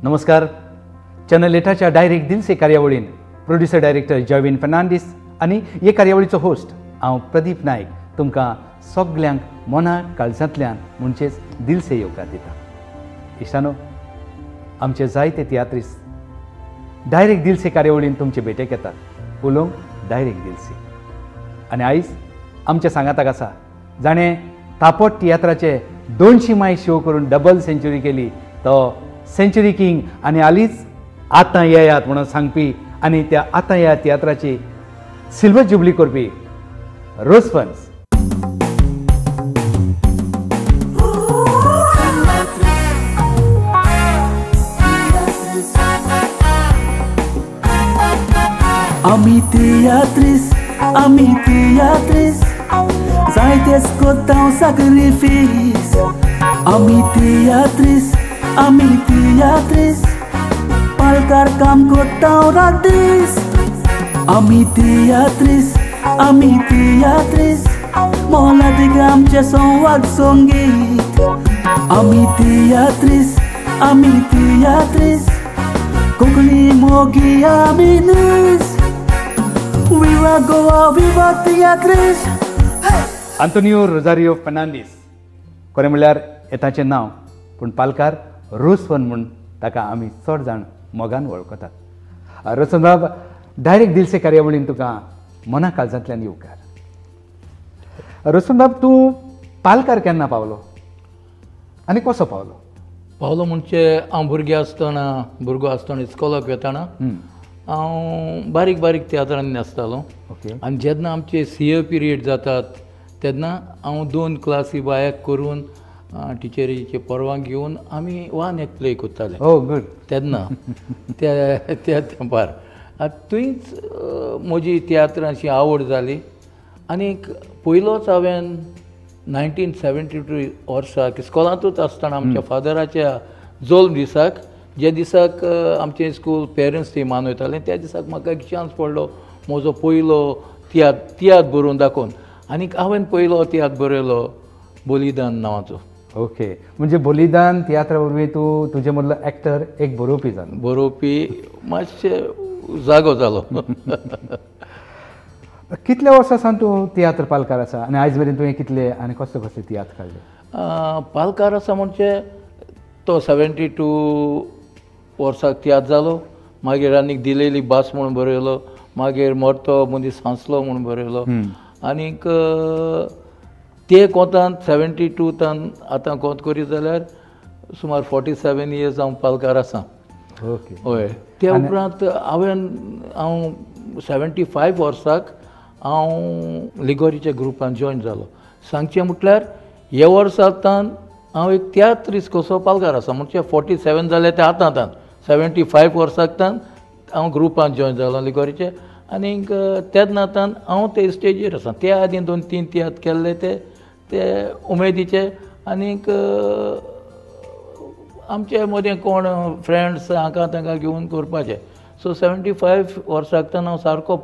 नमस्कार. Channel एठाच्या direct दिल से कार्यावळीन producer director जॉविन Fernandes आनी हे कार्यावळीचो होस्ट हांव प्रदीप नायक तुमकां सगल्यांक मना काळजांतल्यान म्हणजेच दिल से येवकार दिता. इश्टानो, आमचे जायते तियात्रीस डायरेक्ट दिल से कार्यावळीन तुमचे भेटेक येतात, उलोवंक डायरेक्ट दिल से. आनी आयज आमच्या सांगाताक आसा जाणें तापट तियात्राचे 200 माय शो करून डबल सेंच्युरी केली तो सेंच्युरी किंग आनी हालींच आतां येयात म्हणून सांगपी आनी त्या आतां ह्या तियात्राची सिल्वर जुबली करपी रोज फन्स. Ami teatris, zaites kotaw sacrifis. Ami teatris, palkar kam kotaw radis. Ami teatris, mola digam che son wag songit. Ami teatris, kokli mogi aminis. Viva Goa, viva Teatris. Antonio Rosario Fernandes खरें म्हणल्यार येताचें नांव, पूण पालकार रोसवन म्हूण ताका आमी चड जाण मोगान वळखतात. रोसन बाब, डायरेक्ट दिल से कार्यावळीन तुका मना काळजांतल्यान येवकार. रोसन बाब, तूं पालकार केन्ना पावलो आनी कसो पावलो? पावलो म्हणजे हांव भुरगो आसतना इस्कॉलाक वेताना हांव बारीक तियात्रांनी नाचतालो. आनी जेन्ना आमचे सीए पिरियड जातात तेन्ना हांव 2 क्लासी भायर करून टिचरीचे परवानगी घेवन आमी वन एक्ट प्ले करताले. गुड. तेन्ना त्या तेंपार थंयच म्हजी तियात्रांची आवड जाली. आनीक पयलोच हांवें 1972 वर्साक इस्कॉलांतूच आसतना आमच्या फादराच्या जल्म दिसाक, जे दिसाक आमचें स्कूल पेरंट्स डे मनयतालें, त्या दिसाक म्हाका एक चान्स पडलो म्हजो पयलो तियात्र बरोवन दाखोवन. आनीक हांवें पयलो तियात्र बरयलो बलिदान नांवाचो. ओके, म्हणजे बलिदान तियात्रा वरवीं तूं तुजे मदलो एक्टर एक बरोवपी जालो. बरोवपी मातशें जागो जालो. कितल्या वर्सां सावन तूं तियात्र पालकार आसा आनी आयज मेरेन तुवें कितले आनी कसले कसले तियात्र काडले? पालकार आसा म्हणजे तो 72 वर्साक तियात्र जालो. मागीर आनीक दिलेली बास म्हणून बरयलो. मागीर मरतो मनीस हांसलो म्हणून बरयलो. आनीक ते कोंतान 72 आतां कोंत करीत जाल्यार सुमार 47 इयर्स हांव पालकार आसा. ओके. हय. ते उपरांत हांव 75 वर्साक हांव लिगोरीच्या ग्रुपान जॉयन जालो. सांगचें म्हटल्यार हे वर्सांतान हांव एक तियात्रीस कसो पालकार आसा. म्हणजे 47 जाले ते आतां 75 वर्सांतान हांव ग्रुपान जॉयन जालो लिगोरीचे. आनीक तेन्नातान हांव ते स्टेजीर आसा. ते आदीं 2-3 तियात्र केल्ले ते उमेदीचे. आनीक आमचे मदें कोण फ्रेंड्स हाका तांकां घेवन करपाचे. सो 75 वर्सांतान हांव सारको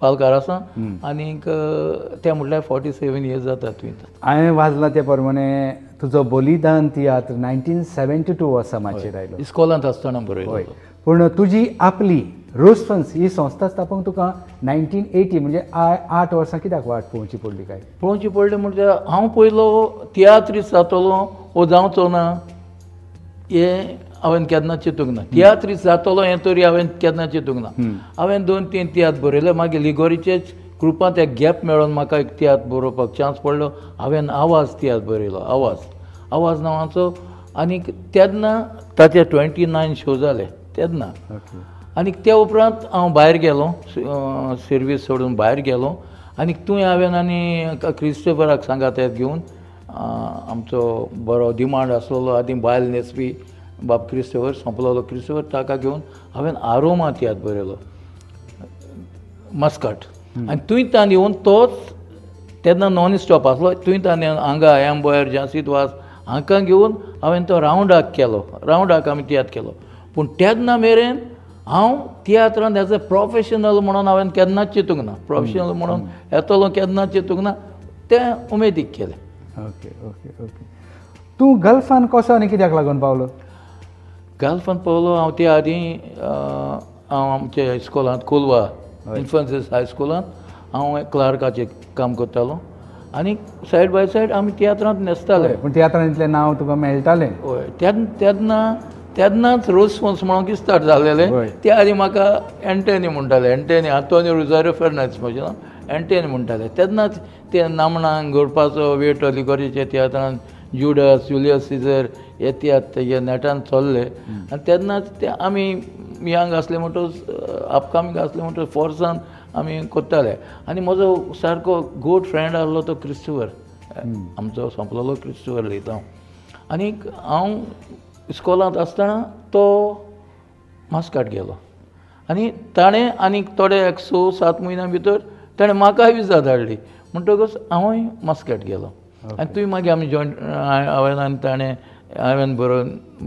पालकार आसा. आनीक ते म्हटल्यार 47 इयर्स जातात. हांवें वाचलां ते प्रमाणे तुजो बलिदान तियात्र 1972 वर्सा माचयेर आयलो. इस्कॉलांत आसतना बरयलो. पूण तुजी आपली रोज फन्स ही संस्था स्थापंक तुका 1980 म्हणजे 8 वर्सां कित्याक वाट पळोवची पडली काय? पळोवची पडली म्हणजे हांव पयलो तियात्रीस्ट जातलो वो जावचो ना हें हांवें केन्ना चिंतूंक ना. तियात्रीस्ट जातलो हें तरी हांवें केन्ना चिंतूंक ना. हांवें 2-3 तियात्र बरयले. मागीर लिगोरीचेच ग्रुपांत एक गॅप मेळोन म्हाका एक तियात्र बरोवपाक चान्स पडलो. हांवें आवाज तियात्र बरयलो. आवाज नांवाचो. आनीक तेन्ना ताचे 29 शो जाले तेन्ना. आनीक ते उपरांत हांव भायर गेलो, सर्वीस सोडून भायर गेलो. आनीक थंय हांवें आनी क्रिस्टोफराक सांगात घेवन आमचो बरो डिमांड आसलेलो आदीं बायल न्हेसपी बाब क्रिस्टोफर सोंपलोलो. क्रिस्टोफर ताका घेवन हांवें आरोमा तियात्र बरयलो मस्कट. आनी थंय तान येवन तोच तेन्ना नॉन स्टॉप आसलो. थंय तान हांगा एम्बोयर जासीत वास हांकां घेवन हांवें तो रावंडाक केलो. रावंडाक आमी तियात्र केलो. पूण तेन्ना मेरेन हांव तियात्रांत एज अ प्रोफेशनल म्हणून हांवें केन्नाच चिंतूंक ना. प्रोफेशनल म्हणून येतलो केन्नाच चिंतूंक ना. तें उमेदीक केलें. Okay okay okay. तूं गल्फान कसो आनी कित्याक लागून पावलो? गाल्फान पावलो हांव ते आदीं हांव आमच्या हायस्कुलांत कोलवा इन्फंसीस हायस्कुलांत हांव क्लार्काचें काम करतालो आनी सायड बाय सायड आमी तियात्रांत न्हेसताले. पूण तियात्रांतलें नांव तुका मेळटालें? हय तेन्नाच रोस्पॉन्स म्हणून स्टार्ट जालेलें. त्या आदीं म्हाका एंटनी म्हणटाले, एंटनी आंतोनियो रोझारियो फेर्नांडीस म्हजें नांव एंटनी म्हणटाले. तेन्नाच ते नामणांक घडपाचो वेट लिगोरीच्या तियात्रांत जुडस जुलियस सिजर हे तियात्र तेजे नेटान चल्ले आनी तेन्नाच ते आमी यंग आसले म्हणटच अपकमींग आसले म्हणटच फोर्सान आमी करताले. आनी म्हजो सारको गूड फ्रेंड आसलो तो क्रिस्टोफर, आमचो सोंपलेलो क्रिस्टोफर लयता. आनीक हांव इस्कॉलांत आसतना तो मास्काट गेलो आनी ताणें आनीक थोडे 6-7 म्हयन्यां भितर ताणें म्हाकाय विजा धाडली. म्हणटकच हांवूय मास्काट गेलो आनी थंय मागीर आमी जॉयंट हांवें आनी ताणें हांवें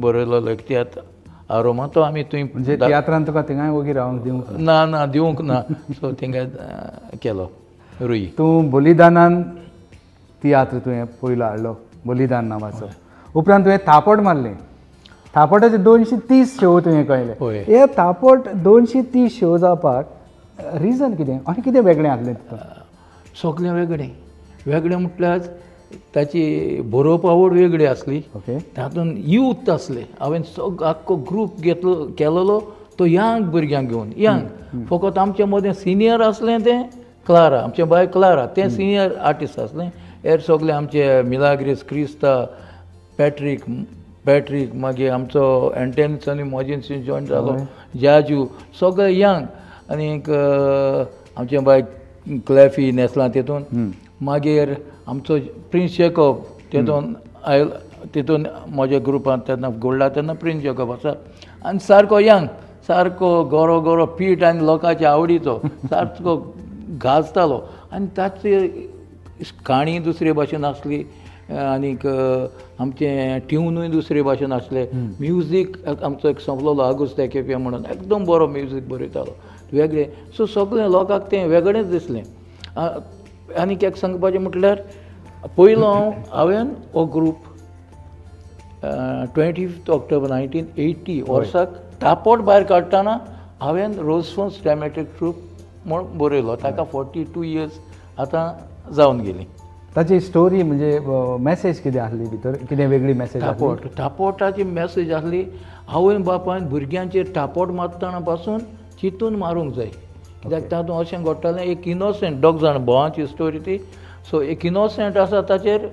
बरयलो लायक तियात्र आरोमा तो आमी थंय. म्हणजे तियात्रांत तुका थिंगाय वोगी रावंक दिवंक ना दिवंक ना. सो थिंगा केलो रुई. तूं बलिदानान तियात्र तुवें पयलो हाडलो, बलिदान नांवाचो. उपरांत तुवें थापट मारलें. थापटाचे 230 शो तुवें कळले. हे थापट 230 शो जावपाक रिजन कितें आनी कितें वेगळें आसलें तितून? सगळें वेगळें म्हटल्यार ताची बरोवप आवड वेगळी आसली. तातूंत यूथ आसले. हांवें आख्खो ग्रूप केलेलो तो यंग भुरग्यांक घेवन. यंग फकत आमचे मदें सिनियर आसलें तें क्लारा, आमचे बाय क्लारा, तें सिनियर आर्टिस्ट आसलें. हेर सगळे आमचे मिलाग्रीस, क्रिस्ता, पॅट्रीक मागीर आमचो एंटनी मॉजिन्सी जॉयन जालो, जाजू, सगळे यंग. आनीक आमचे बाय क्लॅफी नेसलां तितून. मागीर आमचो प्रिन्स जॅकॉब तितून म्हज्या ग्रुपांत तेन्ना घडला तेन्ना प्रिन्स जॅकॉब आसा. आनी सारको यंग, सारको गरो पीठ आनी लोकांच्या आवडीचो, सारको गाजतालो. आनी ताची काणी दुसरे भाशेन आसली आनीक आमचें ट्युनूय दुसरे भाशेन आसलें. म्युजीक आमचो एक सोंपलोलो आगोस्त केपे म्हणून एकदम बरो म्युजीक बरयतालो वेगळें. सो सगळें लोकांक तें वेगळेंच दिसलें. आनीक एक सांगपाचें म्हटल्यार पयलो हांवें हो ग्रूप 25 ऑक्टोबर 1980 वर्साक थापट भायर काडटना हांवें रोजफॉन्स ड्रॅमॅटीक ट्रूप म्हूण बरयलो. ताका 42 इयर्स आतां जावन गेलीं. ताची स्टोरी म्हणजे मॅसेज कितें आसली भितर? कितें वेगळी मॅसेज? थापटाची मॅसेज आसली आवय बापायन भुरग्यांचेर थापट मारतना पासून चिंतून मारूंक जाय. कित्याक तातूंत अशें घडटालें एक इनोसंट 2 जाण भावांची स्टोरी ती. सो एक इनोसंट आसा ताचेर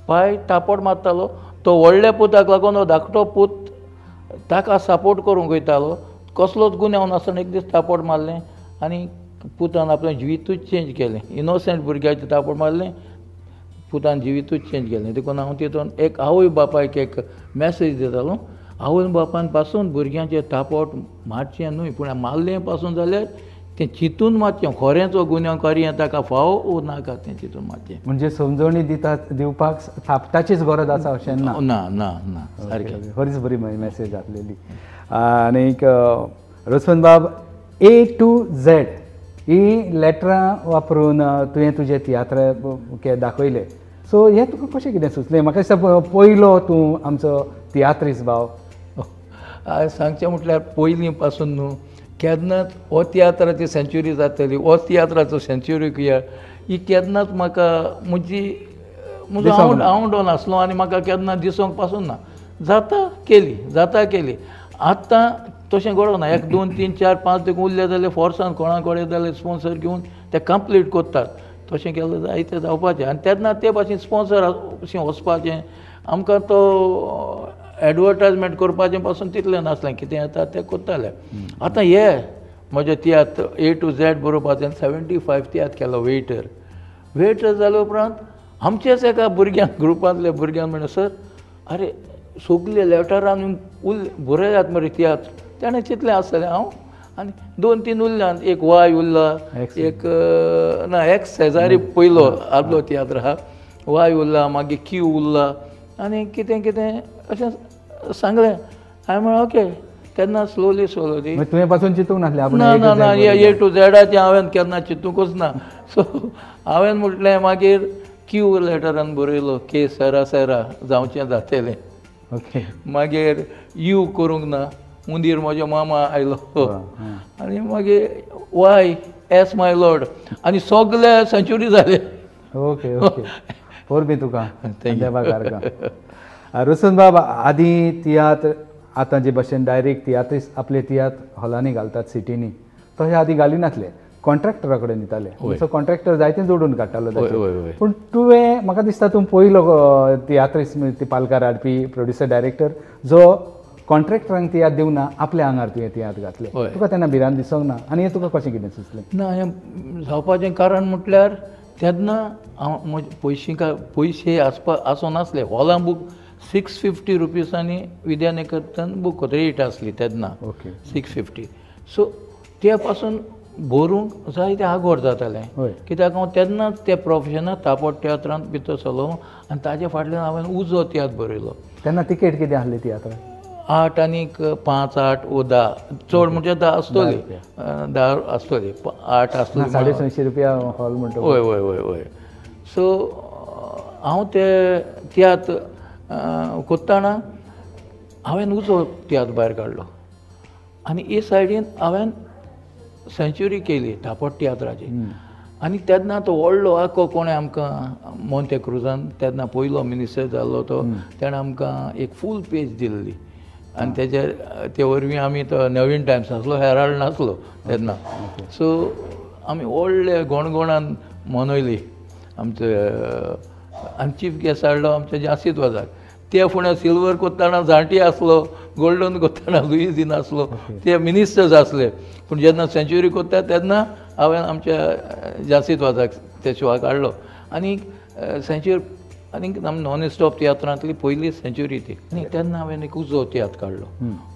पाय थापट मारतालो. तो व्हडल्या पुताक लागून हो धाकटो पूत ताका सपोर्ट करूंक वयतालो. कसलोच गुन्यांव नासतना एक दीस थापट मारलें आनी पुतान आपलें जिवीतूच चेंज केलें. इनोसंट भुरग्याचें थापट मारलें, पुतान जिवीतूच चेंज केलें. देखून हांव तितून एक आवय बापायक एक मॅसेज दितालो. आवय बापायन पासून भुरग्यांचेर थापट मारचें न्हय, पूण मारलें पासून जाल्यार तें चिंतून मारचें. खरेंच हो गुन्यांवकारी हें ताका फावो वो नाका तें चिंतून मारचें. म्हणजे समजवणी दिवपाक थापटाचीच गरज आसा अशें ना? ना सारकें. बरीच बरी मॅसेज आसलेली. आनीक रोशन बाब, A to Z ही लेटरां वापरून तुवें तुजें तियात्र दाखयलें. सो हें तुका कशें कितें सुचलें? म्हाका दिसता पयलो तूं आमचो तियात्रीस्ट भाव. सांगचें म्हटल्यार पयलीं पासून न्हू केन्नाच हो तियात्राची सेंच्युरी जातली, हो तियात्राचो सेंच्युरी इयर ही केन्नाच म्हाका म्हजो आवडो नासलो आनी म्हाका केन्ना दिसोंक पासून ना. जाता केली. आतां तशें घडोंक ना. 1, 2, 3, 4, 5 देखून उरले जाल्यार फोर्सान कोणा कडेन जाल्यार स्पॉन्सर घेवन ते कंप्लीट करतात. तशें केलें जायतें जावपाचें आनी तेन्ना ते भाशेन स्पॉन्सर अशें वचपाचें. आमकां तो एडवर्टायजमेंट करपाचें पासून तितलें नासलें. कितें येता तें करताले. आतां हे म्हजें तियात्र A to Z बरोवपाचें 75 तियात्र केलो. वेटर जाले उपरांत आमचेच एका भुरग्यांक ग्रुपांतल्या भुरग्यांक म्हणलें, सर अरे सगळे लेटरान बरयात मरे तियात्र. ताणें चिंतलें आसतलें हांव आनी 2-3 उरल्यान. एक वाय उरला, एक ना एक्स शेजारी पयलो आदलो तियात्र आहा, वाय उरला, मागीर क्यू उरला आनी कितें अशें सांगलें. हांवें म्हणलें ओके. तेन्ना स्लोली तुवें पासून चिंतूंक नासलें? ना A to Zचे हांवें केन्ना चिंतूंकच ना. सो हांवें म्हटलें मागीर क्यू लेटरान बरयलो के सेरा जावचें जातलें. ओके मागीर यू करूंक ना उंदीर म्हजो मामा आयलो आनी मागीर वाय एस माय लॉर्ड आनी सगळे सेंच्युरी जाले. ओके ओके पोर बी तुका देवा कारका रोशन बाब आदी तियात्र आतां जे भशेन डायरेक्ट तियात्रीस आपले तियात्र हॉलांनी घालतात सिटीनी तशें आदी घाली नासले कॉन्ट्रॅक्टरा कडेन दिताले सो कॉन्ट्रॅक्टर जायते जोडून काडटालो पूण तुवें म्हाका दिसता तूं पयलो तियात्रीस ती पालकार हाडपी प्रोड्युसर डायरेक्टर जो कॉन्ट्रॅक्टरांक तियात्र दिवना आपल्या आंगार तुवें तियात्र घातले तुका तेन्ना भिरांत दिसोंक ना आनी हें तुका कशें कितें सुचलें? ना हें जावपाचें कारण म्हटल्यार तेन्ना हांव पयशे आसूं नासले हॉलां बूक 650 रुपीसांनी विद्यानिकेतन बूक रेट आसली तेन्ना ओके 650 सो त्या पासून भरूंक जायतें आगोड जातालें कित्याक हांव तेन्नाच त्या प्रोफेशनांत तापट तियात्रांत भितर सरलो आनी ताजे फाटल्यान हांवें उजो तियात्र बरयलो. तेन्ना तिकेट कितें आहली तियात्राक? 8 आनीक 5, 8 वो 10 चड म्हणजे 10 आसतली 10 आसतली 8 आसतली 650 रुपया हॉल म्हणटा. वय वय वय वय सो हांव ते तियात्र कोत्ताना हांवें उजो तियात्र भायर काडलो आनी हे सायडीन हांवें सेंच्युरी केली तापट तियात्राची आनी तेन्ना तो व्हडलो आख्खो कोणें आमकां मोंते क्रुजान तेन्ना पयलो मिनिस्टर जाल्लो तो तेणें आमकां एक फूल पेज दिल्ली आनी तेजेर ते वरवीं आमी तो नवीन टायम्स आसलो हेराल्ड नासलो तेन्ना सो आमी व्हडले गोणगोणान मनयली आमचे आनी चीफ गेस्ट हाडलो आमचे जासीत वाजाक ते फुडें सिल्वर कोत्ताना जाणटी आसलो गोल्डन कोत्ताना लुईस दिन आसलो ते मिनिस्टर्स आसले पूण जेन्ना सेंच्युरी कोत्ता तेन्ना हांवें आमच्या जासीत वाजाक ते शोवाक हाडलो आनी सेंच्युरी आनीक नॉन स्टॉप तियात्रांतली पयली सेंच्युरी ती आनी तेन्ना हांवें एक उजो तियात्र काडलो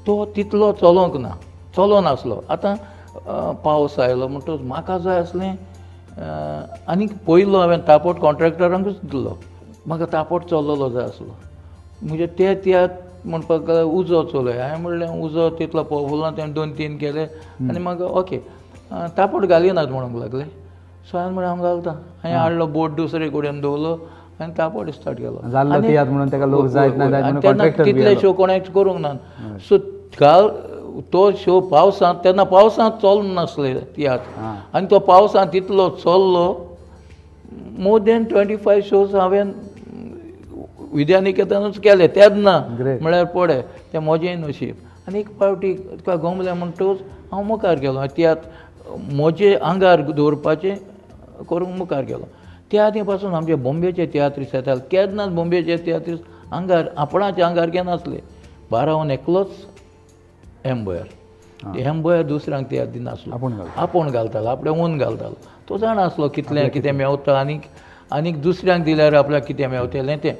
तो तितलो चलो नासलो. आतां पावस आयलो म्हणटच म्हाका जाय आसलें आनीक पयलो हांवें तापट कॉन्ट्रॅक्टरांकूच दिल्लो म्हाका तापट चललो जाय आसलो म्हणजे ते तियात्र म्हणपाक उजो चलय हांवें म्हणलें उजो तितलो पावरफूल ना तें 2-3 केले आनी म्हाका ओके तापट घालिनात म्हणूंक लागले सो हांवें म्हणलें हांव घालता हांवें हाडलो बोट दुसरे कडेन दवरलो आनी तापट स्टार्ट केलो तेन्ना तितले शो कोणेच करूंक ना सो तो शो पावसांत तेन्ना पावसांत चलूंक नासले तियात्र आनी तो पावसांत तितलो चल्लो मोर देन 25 शोज हांवें विद्यानिकेतनूच केले तेन्ना म्हळ्यार पळय तें म्हजें नशीब. आनी एक फावटी तुका गमलें म्हणटच हांव मुखार गेलो तियात्र म्हजे आंगार दवरपाचें करूंक मुखार गेलो. त्या आदी पासून आमचे बॉम्बेचे तियात्रीस येताले केन्नाच बॉम्बेचे तियात्रीस आंगार आपणाच्या आंगार घेनासले 12 एकलोच हेम्बोयर दुसऱ्यांक तियात्र दिनासलो आपूण घालतालो आपणें ऊन घालतालो तो जाण आसलो कितें मेवता आनीक दुसऱ्यांक दिल्यार आपल्याक कितें मेवतलें तें.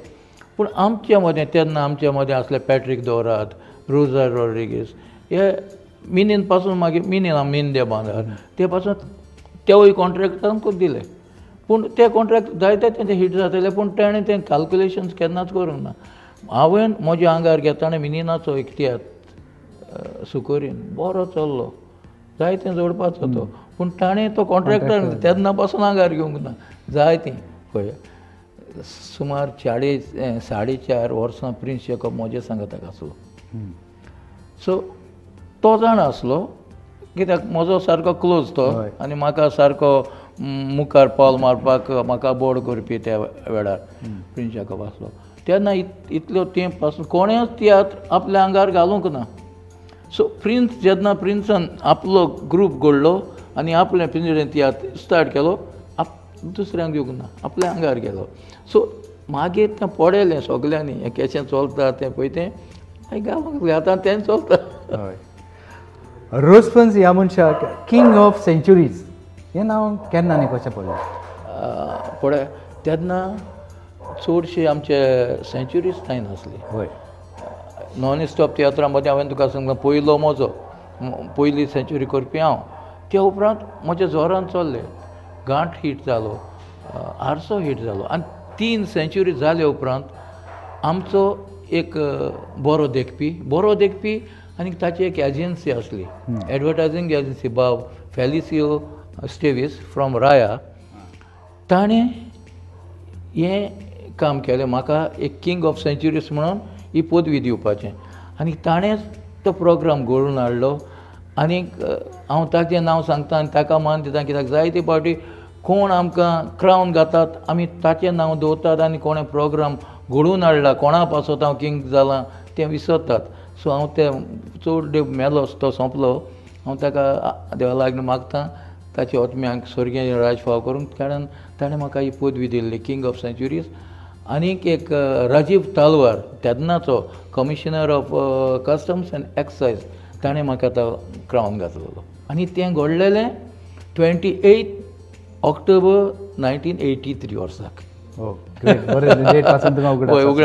पूण आमचे मदें तेन्ना आमचे मदें आसले पॅट्रीक दोरात रोजर रॉड्रिगीस हे मिनीन पासून मागीर मीन दे बांदार ते पासून तेवूय कॉन्ट्रॅक्टांकूच दिले पूण ते कॉन्ट्रॅक्ट जायते तेंचे हिट जाताले पूण ताणें तें कॅल्क्युलेशन्स केन्नाच करूंक ना. हांवें म्हज्या आंगार घेताना मिनिनाचो एक तियात्र सुकोरीन बरो चल्लो जायतें जोडपाचो तो पूण ताणें तो कॉन्ट्रॅक्टर तेन्ना पासून आंगार घेवंक ना जायतीं पळय सुमार 4.5 वर्सां प्रिन्स जेकॉब म्हजे सांगाताक आसलो. सो तो जाण आसलो कित्याक म्हजो सारको क्लोज तो आनी म्हाका सारको मुखार पावल मारपाक म्हाका बोर्ड करपी त्या वेळार प्रिन्स जेकॉब आसलो. तेन्ना इतल्यो ते पासून कोणेंच तियात्र आपल्या आंगार घालूंक ना. सो जेन्ना प्रिन्सान आपलो ग्रूप घडलो आनी आपलें पिंजरेन तियात्र स्टार्ट केलो दुसऱ्यांक दिवंक ना आपल्या आंगार गेलो. सो मागीर तें पडलें सगल्यांनी हें केशें चलता तें पळय तें घालूंक लागलें आतां तें चलता. रोजफन्स ह्या मनशाक किंग ऑफ सेंच्युरीज हें नांव केन्ना आनी कशें पडलें? पळय तेन्ना चडशे आमचे सेंच्युरीज जायनासली. हय नॉन स्टॉप तियात्रा मदें हांवें तुका सांगलां पयलो म्हजो पयली सेंच्युरी करपी हांव. त्या उपरांत म्हजे जोरान चल्ले गांठ हिट जालो आरसो हिट जालो आनी 3 सेंच्युरी जाले उपरांत आमचो एक बरो देखपी आनी ताची एक एजन्सी आसली एडवर्टायझींग एजन्सी बाब फेलिसियो स्टेवीस फ्रॉम राया. ताणें हें काम केलें म्हाका एक किंग ऑफ सेंच्युरीज म्हणून ही पदवी दिवपाचें आनी ताणेंच तो प्रोग्राम घडोवन हाडलो आनीक हांव ताचें नांव सांगता आनी ताका मान दिता कित्याक जायते फावटी कोण आमकां क्रावन घातात आमी ताचें नांव दवरतात आनी कोणें प्रोग्राम घडोवन हाडला कोणा पासत हांव किंग जालां तें विसरतात. सो हांव तें चड मेलो तो सोंपलो हांव ताका देवा लागून मागतां ताचे आत्म्याक स्वर्गीय राज फाव करून कारण ताणें म्हाका ही पदवी दिल्ली किंग ऑफ सेंच्युरीज. आनीक एक राजीव तालवार तेन्नाचो commissioner of customs and excise ताणें म्हाका तो क्रावन घातलेलो आनी तें घडलेलें 28 ऑक्टोबर 1983 वर्साक. उगडा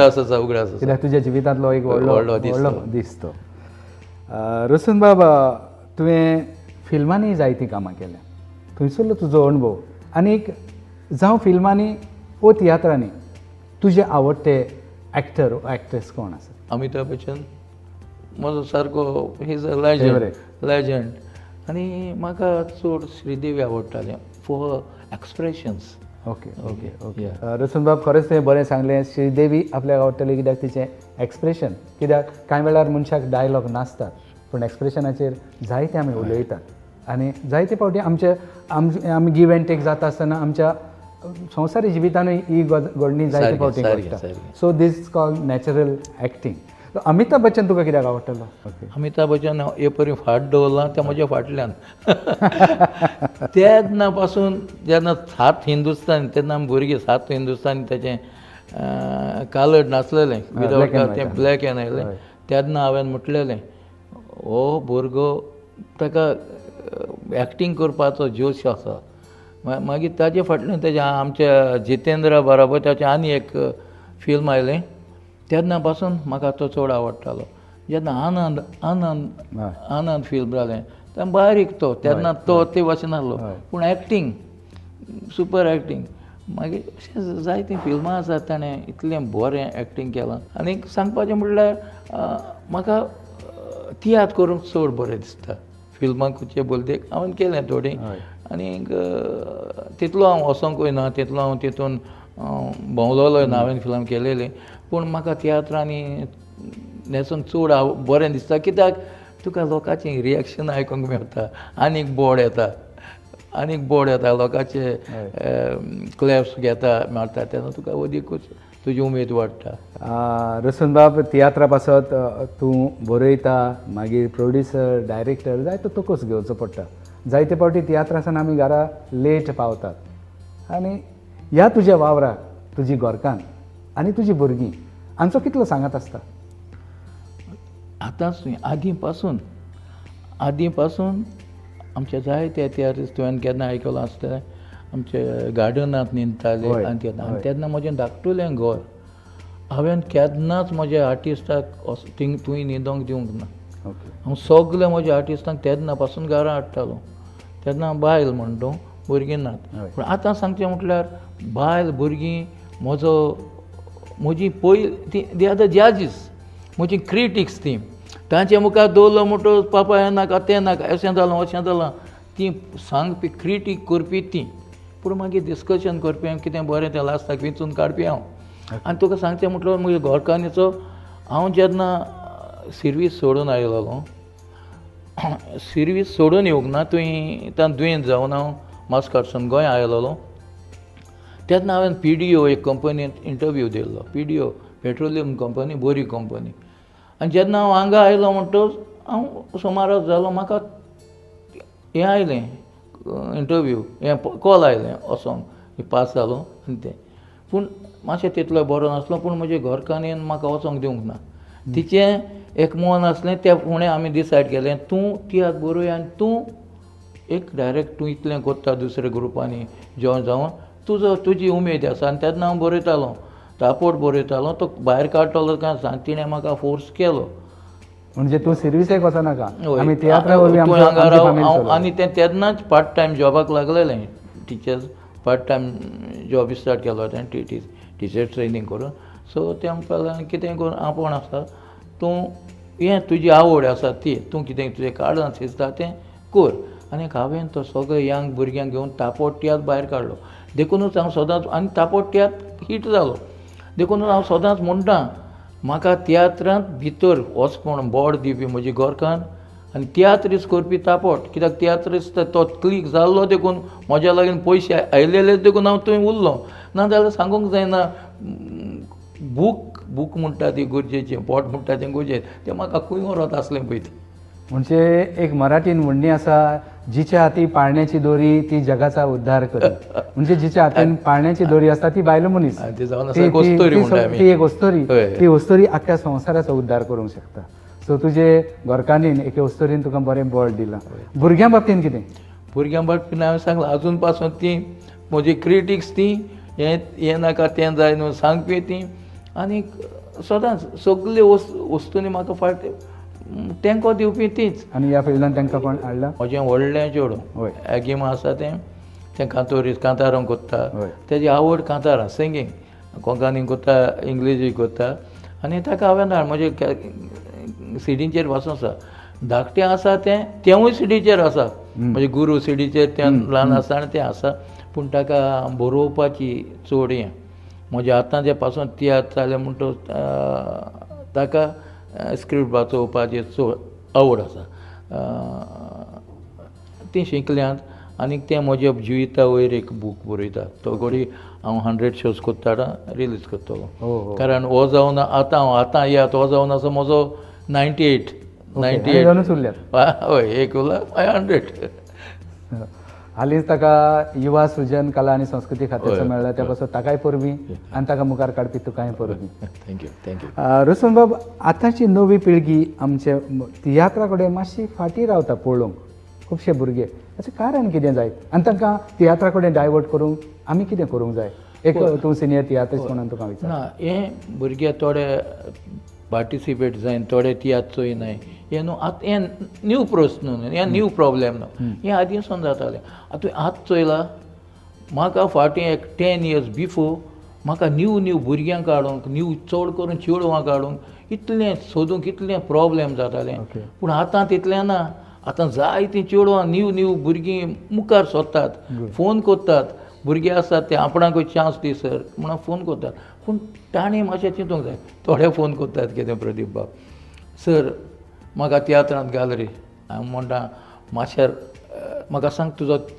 आसा उगडा आसा कित्याक तुज्या जिवितांतलो एक व्हडलो दीस तो. रसून बाबा तुवें फिल्मांनी जायतीं कामां केल्या थंयसरलो तुजो अणभव आनीक जावं फिल्मांनी वो तियात्रांनी तुजे आवडटे एक्टर वा एक्ट्रेस कोण आसा? अमिताभ बच्चन म्हजो सारको ही इज अ लेजंड आनी म्हाका चड श्रीदेवी आवडटालें for expressions. Okay okay okay रसून बाब खरेंच तुवें बरें सांगलें. श्रीदेवी आपल्याक आवडटली कित्याक तिचें एक्सप्रेशन कित्याक कांय वेळार मनशाक डायलॉग नासतात पूण एक्सप्रेशनाचेर जायते आमी उलयतात आनी जायते फावटी आमी गिव एंड टेक जाता आसतना आमच्या संवसारी जिवितानूय ही घडणी जायते फावटी घडटा. So this call natural acting. Amitabh Bachchan तुका कित्याक आवडटलो? अमिताभ बच्चन हे परी फाट दवरला तें म्हज्या फाटल्यान तेन्ना पासून जेन्ना 7 हिंदुस्तान तेन्ना आमी भुरगीं 7 हिंदुस्तान तेचें कालर्ड नाचलेलें विदावट तें ब्लॅक एंड आयलें तेन्ना हांवें म्हटलेलें हो भुरगो ताका एक्टींग करपाचो जोश आसा. मागीर ताजे फाटल्यान तेजें आमच्या जितेंद्रा बरोबर ताचें आनी एक फिल्म आयलें तेन्ना पासून म्हाका तो चड आवडटालो. जेन्ना आनंद आनंद आनंद फिल्म जालें तेन्ना बारीक तो तेन्ना तो ते भाशेन आहलो पूण एक्टींग सुपर एक्टींग. मागीर अशें जायतीं फिल्मां आसात ताणें इतलें बरें एक्टींग केलां. आनीक सांगपाचें म्हणल्यार म्हाका तियात्र करूंक चड बरें दिसता. फिल्मांचे बोलदेक हांवें केलें थोडीं आनीक तितलो हांव वचोंकूय ना तितलो हांव तितून भोंवलोय ना हांवें फिल्म केलेली पूण म्हाका तियात्रांनी न्हेसून चड बरें दिसता कित्याक तुका लोकांचें रिएक्शन आयकूंक मेळटा आनीक बोड येता लोकांचे क्लॅप्स घेता मेळटा तेन्ना तुका अदीकूच तुजी उमेद वाडटा. रसून बाब तियात्रा पासत तूं बरयता मागीर प्रोड्युसर डायरेक्टर जायतो तुकोच घेवचो पडटा. जायते फावटी तियात्रासान आमी घरा लेट पावतात आनी ह्या तुज्या वावराक तुजी घरकान आनी तुजी भुरगीं हांचो कितलो सांगात आसता? आतांच आदीं पासून आमचे जायते तियात्रिस्ट तुवें केन्ना आयकलां आसतलें आमचे गार्डनांत न्हिदताले आनी तेन्ना म्हजें धाकटुलें घर हांवें केन्नाच म्हज्या आर्टिस्टाक थंय न्हिदोंक दिवंक ना. हांव सगळे म्हज्या आर्टिस्टांक तेन्ना पासून घरा हाडटालो. तेन्ना बायल म्हणटा भुरगीं नात पूण आतां सांगचें म्हटल्यार बायल भुरगीं म्हजी पयली दे आर द जजीस म्हजी क्रिटिक्स ती तांचे मुखार दवरलो म्हणटो पापा हें नाका तें नाका अशें जालां ती सांगपी क्रिटीक करपी ती पूण मागीर डिस्कशन करपी हांव कितें बरें तें लास्टाक वेंचून काडपी हांव. आनी तुका सांगचें म्हटल्यार म्हज्या घरकान्नीचो हांव जेन्ना सर्वीस सोडून आयलोलो सर्वीस सोडून येवंक ना थंय तां दुयेंत जावन हांव मास्काडसून गोंय आयलोलो तेन्ना हांवें PDO एक कंपनींत इंटरव्यू दिल्लो. PDO पेट्रोलियम कंपनी बरी कंपनी. आनी जेन्ना हांव हांगा आयलो म्हणटच हांव सुमाराक जालो म्हाका हें आयलें इंटरव्यू हें कॉल आयलें वचोंक पास जालो आनी तें पूण मातशें तितलो बरो नासलो पूण म्हजे घरकान्नीन म्हाका वचोंक दिवंक ना. तिचें एक मन आसलें तें फुडें आमी डिसायड केलें तूं तियात्र बरोय आनी तूं एक डायरेक्ट तूं इतलें करता दुसऱ्या ग्रुपांनी जॉयन जावन तुजी उमेद आसा. आनी तेन्ना हांव बरयतालो तापोट बरयतालो तो भायर काडटलो काय सांग तिणें म्हाका फोर्स केलो. म्हणजे तूं सर्विसेक वचनाका आनी तें तेन्नाच पार्ट टायम जॉबाक लागलेलें teachers part time job start केलो हांवें टिचर ट्रेनींग करून. सो तें म्हणपाक कितें करून आपूण आसा तूं हें तुजी आवड आसा ती तूं कितें तुजें काडून शिजता तें कर. आनी हांवें तो सगळे यंग भुरग्यांक घेवन तापोट तियात्र भायर काडलो. देखूनच हांव सदांच आनी तापोट तियात्र हीट जालो देखून हांव सदांच म्हणटा म्हाका तियात्रांत भितर वचपण बोर्ड दिवपी म्हजी गोरकान आनी तियात्रीस करपी तापोट कित्याक तियात्रीस तो क्लिक जाल्लो देखून म्हज्या लागीं पयशे आयलेले देखून हांव थंय उरलो नाजाल्यार सांगूंक जायना बूक म्हणटा ती गुरजेचें पोट म्हणटा तें गुरजेचें तें म्हाका खंय व्हरत आसलें पळय तें. म्हणजे एक मराठीन म्हणणी आसा, जिच्या हाती पाळण्याची दोरी ती जगाचा उद्धार करी. म्हणजे जिच्या हातीन पाळण्याची दोरी आसता ती बायल मनीस, ती जावन आसा वस्तोरी म्हणटा आमी. ती एक वस्तोरी, ती वस्तोरी आख्या संवसाराचो उद्धार करूंक शकता. सो तुजे घरकान्नीन एके वस्तोरीन तुका बरें बळ दिलां. भुरग्यां बाबतींत कितें? भुरग्यां बाबतींत हांवें सांगलां अजून पासून ती म्हजी क्रिटिक्स ती हें नाका तें जाय न्हू सांगपी ती आनी सदांच सगल्यो वस्तूंनी म्हाका फाट तेंको दिवपी तीच. आनी ह्या फिल्डान तांकां कोण हाडला? म्हजें व्हडलें चेडूं एगिमा आसा तें कांतारां कोत्ता, तेजी आवड कांतारां सिंगींग, कोंकणी कोत्ता, इंग्लिशी कोत्ता आनी ताका हांवें हाड म्हजे सिडीचेर वाचूं आसा. धाकटें आसा तेंवूय सिडीचेर आसा, म्हणजे गुरू सिडीचेर तें ल्हान आसा आनी तें आसा, पूण ताका बरोवपाची चड हें. म्हज्या हातान जे पासून तियात्र जालें म्हणटो ताका स्क्रिप्ट वाचोवपाची चड आवड आसा. ती शिकल्यांत आनीक तें म्हज्या जिविता वयर एक बूक बरयता. तो घडी हांव 100 शोज कोत्ता रिलीज करतलो. कारण हो जावन आतां याद हो जावन आसा म्हजो 98 हय एक उरला 100. हालींच ताका युवा सृजन कला आनी संस्कृती खात्याचो मेळ्ळा, त्या पासून ताकाय परबीं आनी ताका मुखार काडपी तुकाय परबीं. थँक्यू. रोशन बाब, आतांची नवी पिळगी आमचे तियात्रा कडेन मातशी फाटीं रावता पळोवंक. खुबशे भुरगे हाचें कारण कितें जाय आनी तांकां तियात्रा कडेन डायवर्ट करूंक आमी कितें करूंक जाय? एक तूं सिनियर तियात्रिस्ट म्हणून तुका विचार. ना हे भुरगे थोडे पार्टिसिपेट जायन थोडे तियात्र चोयनाय हें न्हू आतां हें न्यू प्रश्न न्हू, हें न्यू प्रॉब्लेम न्हू, हें आदींसून जातालें. आतां आतां चोयलां म्हाका फाटीं एक 10 years बिफोर म्हाका न्यू भुरग्यांक काडूंक चड करून चेडवां काडूंक इतलें सोदूंक इतलें प्रॉब्लेम जातालें. पूण आतां तितलें ना. आतां जायतीं चेडवां न्यू भुरगीं मुखार सोदतात, फोन कोत्तात. भुरगे आसात ते आपणाकूय चान्स दी सर म्हणून फोन कोत्तात. पूण ताणें मातशें चिंतूंक जाय. थोडे फोन कोत्तात कितें प्रदीप बाब सर म्हाका तियात्रांत घाल रे. हांव म्हणटा मातशें म्हाका सांग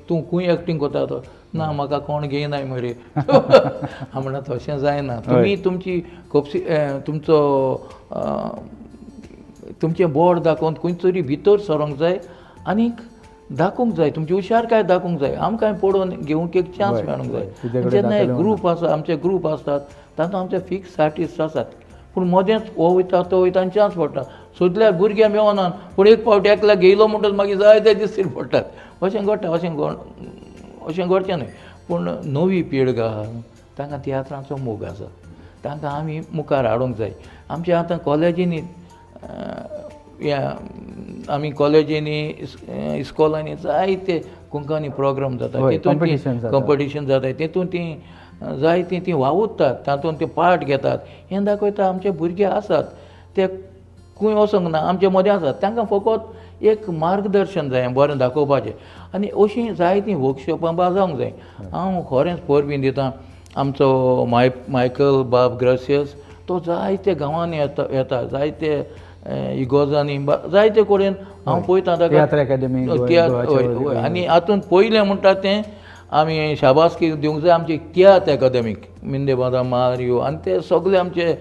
तूं खंय एक्टींग कोता तो. ना म्हाका कोण घेयनाय मरे. हांव म्हणटा तशें जायना. तुमी तुमची तुमचें बोर्ड दाखोवन खंय तरी भितर सरोंक जाय आनीक दाखोवंक जाय, तुमची हुशारकाय दाखोवंक जाय. आमकांय पळोवन घेवंक एक चान्स मेळूंक जाय. जेन्ना एक ग्रूप आसा, आमचे ग्रूप आसतात तातूंत आमचे फिक्स आर्टिस्ट आसात, पूण मदेंच हो वयता तो वयता आनी चान्स पडटा. सोदल्यार भुरग्यां मेळनात, पूण एक फावट एकल्याक घेयलो म्हणटच मागीर जाय ते दिसतील पडटात. अशें घडटा. अशें घडचें न्हय. पूण नवी पिळग आहा तांकां तियात्रांचो मोग आसा, तांकां आमी मुखार हाडूंक जाय. आमच्या आतां कॉलेजींनी आमी कॉलेजींनी इस्कॉलांनी जायते कोंकणी प्रोग्राम जाता, तितून कॉम्पिटिशन जाता, तितून ती जायतीं ती वावुरतात, तातूंत ते पार्ट घेतात. हें दाखयता आमचे भुरगे आसात ते खंय वचोंक ना, आमचे मदें आसात. तांकां फकत एक मार्गदर्शन जाय बरें दाखोवपाचें. आनी अशीं जायतीं वर्कशॉपां जावंक जाय. हांव खरेंच परबीं दितां. आमचो मायकल बाब ग्रासियस तो जायते गांवांनी येता, जायते इगोजांनी जायते कडेन हांव पळयतां ताका. आनी हातूंत पयलें म्हणटा तें आमी शाबासकी दिवंक जाय आमचे तियात्र एकादेमीक मिंदेबादा मारियो आनी ते सगळे आमचे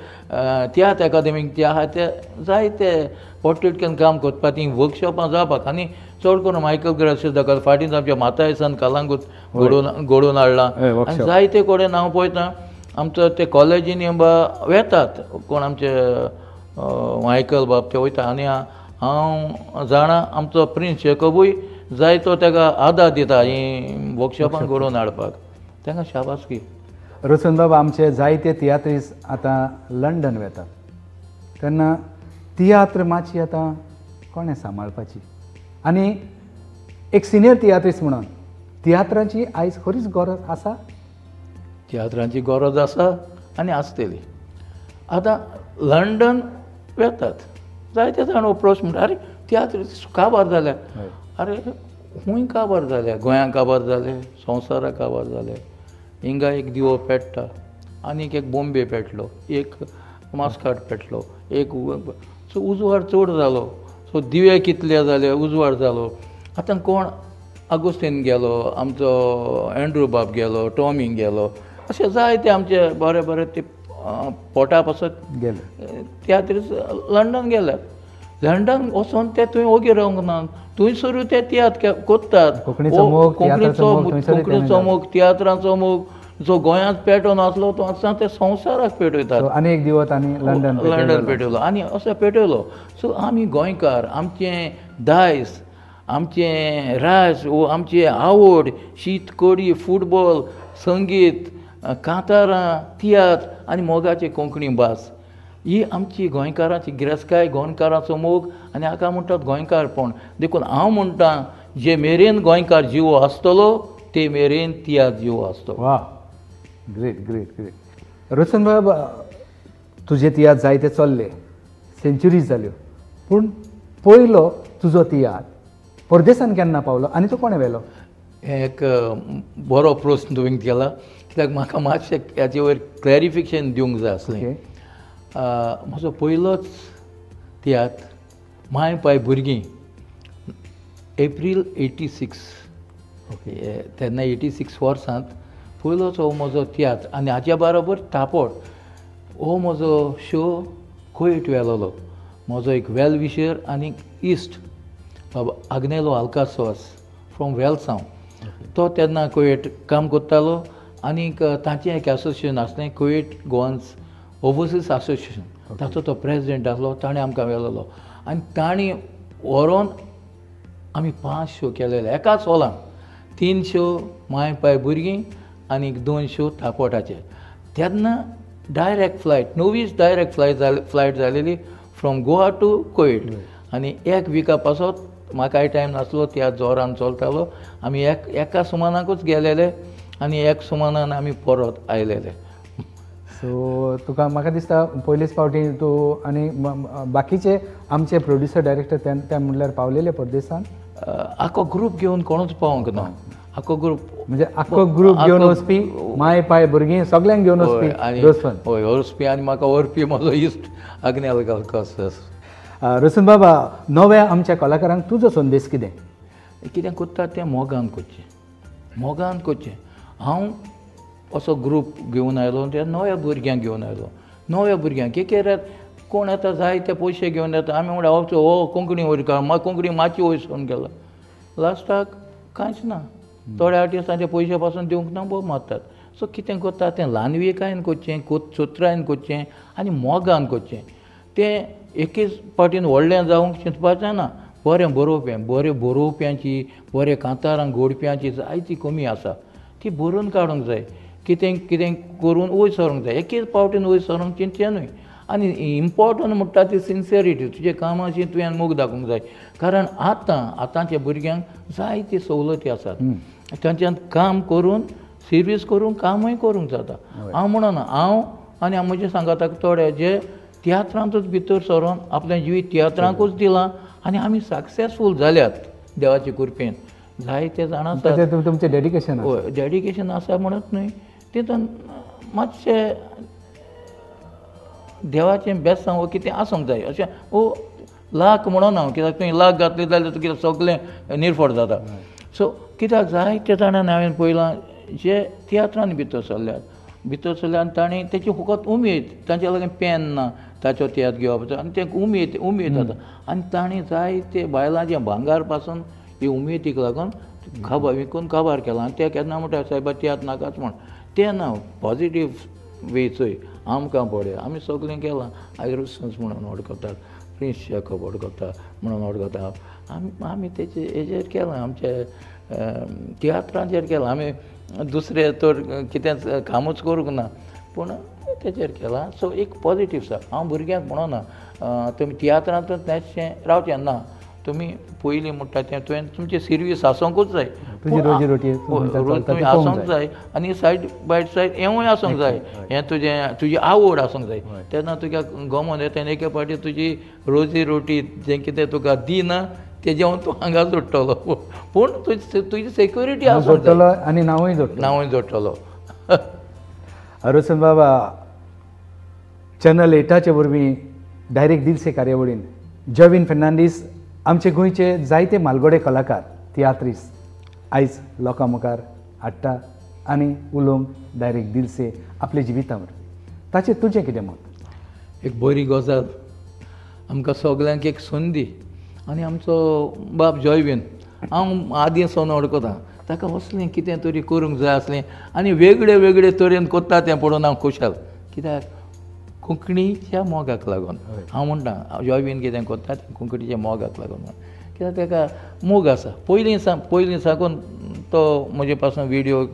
तियात्र एकादेमीक जे आहा ते जायते पोटतिडक्यान काम करपाक तीं वर्कशॉपां जावपाक. आनी चड करून मायकल ग्रासियस दाखयता. फाटींच आमच्या मातायसान कालांगूट घडोवन हाडलां. आनी जायते कडेन हांव पळयतां आमचो ते कॉलेजींनी वेतात कोण आमचे मायकल बाब ते वयता. आनी हांव जाणा आमचो प्रिन्स जेकबूय जाय तो ताका आदार दिता ही वर्कशॉपां घडोवन हाडपाक. तांकां शाबासकी. रोशन बाब, आमचे जायते तियात्रिस्ट आतां लंडन वेतात, तेन्ना तियात्र मातशी आतां कोणें सांबाळपाची? आनी एक सिनियर तियात्रिस्ट म्हणून तियात्राची आयज खरीच गरज आसा? तियात्रांची गरज आसा आनी आसतली. आतां लंडन वेतात जायते जाण अप्रोच म्हणटा अरे तियात्र काबार जाल्या. अरे खूंय काबार जाल्या, गोंयांत काबार जाले, संवसाराक काबार जाले. हिंगा एक दिवो पेट्टा, आनीक एक बॉम्बे पेटलो, एक मास्काट पेटलो एक सो उजवाड चड जालो सो दिवे कितले जाले उजवाड जालो आतां कोण आगोस्तीन गेलो आमचो एंड्रू बाब गेलो टॉमी गेलो अशें जायते आमचे बरे बरे ते पोटा पासत गेले तियात्र लंडन गेल्यात लंडन वचोन ते थंय ओगी रावंक ना थंयसरूय ते तियात्र कोत्तात कोंकणीचो मोग, तियात्राचो मोग थंयसरूय कोंकणीचो मोग तियात्राचो मोग जो गोंयांत पेटोवन आसलो तो आतां ते संवसाराक पेटयतात आनी एक दिवस आनी लंडन पेटयलो आनी असो पेटयलो सो आमी गोंयकार आमचें दायज आमचें राज वो आमची आवड शीत कडी फुटबॉल संगीत कांतारां तियात्र आनी मोगाची कोंकणी भास ही आमची गोंयकारांची गिरेस्तकाय गोंयकारांचो मोग आनी हाका म्हणटात गोंयकारपण देखून हांव म्हणटा जे मेरेन गोंयकार जिवो आसतलो ते मेरेन तियात्र जिवो आसतलो वा ग्रेट ग्रेट ग्रेट रोशन बाब तुजे तियात्र जायते चल्ले सेंच्युरीज जाल्यो पूण पयलो तुजो तियात्र परदेसान केन्ना पावलो आनी तो कोणें व्हेलो हें एक बरो प्रस्न तुवें केला कित्याक म्हाका मातशें हाचे वयर क्लॅरिफिकेशन दिवंक जाय आसलें म्हजो पयलोच तियात्र माय पाय भुरगीं एप्रील 86 ओके तेन्ना 86 वर्सांत पयलोच हो म्हजो तियात्र आनी हाच्या बरोबर तापट हो म्हजो शो कोयट व्हेलोलो म्हजो एक वेल विशर आनी इश्ट बाबा आग्नेलो आल्कासोस फ्रॉम वेल्सांव तो तेन्ना कोयट काम करतालो आनीक ताचें एक एसोसिएशन आसलें कोयट गोवन्स ओवरसीज एसोसिएशन ताचो तो प्रेजिडेंट आसलो ताणें आमकां व्हेलोलो आनी ताणें व्हरोन आमी 5 शो केलेले एकाच हॉलान 3 शो माय पाय भुरगीं आनीक 2 शो तापोटाचे तेन्ना डायरेक्ट फ्लायट नवीच डायरेक्ट फ्लायट जालेली फ्रॉम गोवा टू कोयट आनी एक विका पासत म्हाकाय टायम नासलो त्या जोरान चलतालो आमी एका सुमानाकूच गेलेले आनी एक सुमानान आमी परत आयलेले सो तुका म्हाका दिसता पयलेच फावटी तूं आनी बाकीचे आमचे प्रोड्युसर डायरेक्टर ते म्हणल्यार पावलेले परदेसान आख्खो ग्रूप घेवन कोणूच पावोंक ना आख्खो ग्रूप म्हणजे आख्खो ग्रूप घेवन वचपी माय पाय भुरगीं सगळ्यांक घेवन वचपी हय वचपी आनी म्हाका व्हरपी म्हजो इश्ट आग्नेल गालकास रोशन बाबा नव्या आमच्या कलाकारांक तुजो संदेश कितें कोत्ता तें मोगान करचें हांव असो ग्रूप घेवन आयलो त्या नव्या भुरग्यांक घेवन आयलो नव्या भुरग्यांक कित्याक कोण येता जायते पयशे घेवन येता आमी म्हणटा हो कोंकणी वयर कोंकणी मातशी वयसून गेला लास्टाक कांयच ना थोड्या आर्टिस्टांचे पयशे पासून दिवंक ना बोब मारतात सो कितें करता तें ल्हानविकायेन करचें सोत्रायन करचें आनी मोगान करचें तें एकेच पावटीन व्हडलें जावंक चिंतपाचें ना बरें बरोवप्यांची बरें कांतारां घोडप्यांची जायती कमी आसा ती बरोवन काडूंक जाय कितें करून वयर सरूंक जाय एकेच पावटीन वयर सरूंक चिंतचें न्हय आनी इम्पॉर्टंट म्हणटा ती सिन्सियरिटी तुजे कामाची तुवें मोग दाखोवंक जाय कारण आतांच्या भुरग्यांक जायती सवलती आसात तांच्यान काम करून सर्वीस करून कामूय करूंक जाता हांव म्हणना हांव आनी म्हजे सांगाताक थोडे जे तियात्रांतूच भितर सरोन आपलें जिवीत तियात्रांकूच दिलां आनी आमी सक्सेसफूल जाल्यात देवाचे कृपेन जायते जाण आसात तुमचें डेडिकेशन हय डेडिकेशन आसा म्हणत न्हय तितून मातशें देवाचें बेस्ट सांगो कितें आसूंक जाय अशें लाख म्हणून हांव कित्याक तुवें लाख घातले जाल्यार तुका सगळें निर्फळ जाता सो कित्याक जायते जाणांनी हांवें पळयलां जे तियात्रांनी भितर सरल्यात आनी तांणी तेची फकत उमेद तांचे लागीं पेन ना ताचो तियात्र घेवप आनी तें उमेद जाता आनी तांणी जायते बायलांचे भांगार पासून ही उमेदीक लागून खाबा विकून काबार केला आनी ते केन्ना म्हणटा सायबा तियात्र नाकाच म्हण तें ना पॉजिटीव वे चोय आमकां पळय आमी सगळें केलां आयरुसन्स म्हणून वळखतात प्रिन्स जॅकब वळखता म्हणून वळखता आमी तेचे हेजेर केलां आमचे तियात्रांचेर केलां आमी दुसरें तर कितेंच कामूच करूंक ना पूण तेचेर केलां सो एक पॉजिटीव आसा हांव भुरग्यांक म्हणना तुमी तियात्रांतूच नेचें रावचें ना तुमी पयलीं म्हणटा तें तुवें तुमची सर्वीस आसूंकूच जाय तुमी आसूंक जाय आनी सायड बाय सायड हेंवूय आसूंक जाय हें तुजी आवड आसूंक जाय तेन्ना तुका गमोन येता एके फावटी तुजी रोजी रोटी जें कितें तुका दिना तेजें तूं हांगा जोडटलो पूण तुजी सेक्युरिटी आसूंक जाय आनी नांवूय जोडटलो जोडटलो रोशन बाबा चॅनल 8चे वरवीं डायरेक्ट दिलसे कार्यावळीन जॉविन फेर्नांडीस आमचे गोंयचे जायते मालगडे कलाकार तियात्रीस आयज लोकां मुखार हाडटा आनी उलोवंक डायरेक्ट दिलसे आपले जिविता वरवीं ताचेर तुजें कितें मत? एक बरी गजाल आमकां सगल्यांक एक संदी आनी आमचो बाब जॉयवीन हांव आदीं सावन वळखता ताका असलें कितें तरी करूंक जाय आसलें आनी वेगळे वेगळे तरेन कोत्ता तें पळोवन हांव खुशाल कित्याक कोंकणीच्या मोगाक लागून हांव म्हणटा जॉयवीन कितें कोत्ता तें कोंकणीच्या मोगाक लागून कित्याक ताका मोग आसा पयलीं साकून तो म्हजे पासून व्हिडियो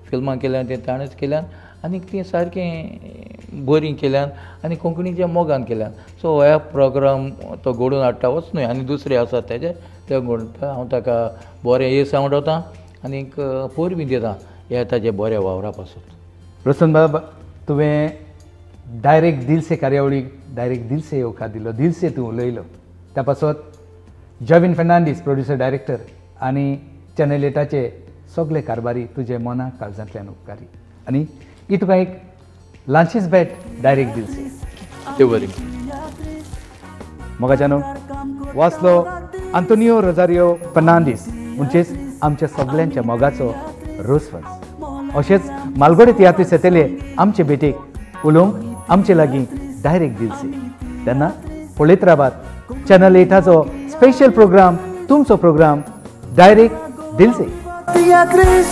फिल्मां केल्यान तें ताणेंच केल्यान आनी तीं सारकें बरीं केल्यान आनी कोंकणीच्या मोगान केल्यान सो ह्या प्रोग्राम तो घडोवन हाडटा वच न्हय आनी दुसरे आसात ते घडटा हांव ताका बरें येस आवडटा आनीक पोरबी दिता हे ताचे बऱ्या वावरा पासून. प्रसन्न बाब तुवें डायरेक्ट दिलसे कार्यावळीक डायरेक्ट दिलसे येवकार दिलो दिलसे तूं उलयलो त्या पासत जॉविन फेर्नांडीस प्रोड्युसर डायरेक्टर आनी चॅनल 8चे सगळे कारभारी तुजे मना काळजांतल्यान उपकारी आनी ही तुका एक ल्हानशीच भेट डायरेक्ट दिलसे ते बरें मोगाच्यानो वाचलो आंतोनियो रोजारियो फेर्नांडीस म्हणजेच आमच्या सगळ्यांच्या मोगाचो रोसवंश अशेंच मालगडे तियात्री सेतेले आमचे भेटेक उलोवंक आमचे लागीं डायरेक्ट दिलसे तेन्ना पळयत रावात चॅनल 8चो स्पेशल प्रोग्राम तुमचो प्रोग्राम डायरेक्ट दिलसे. Beatriz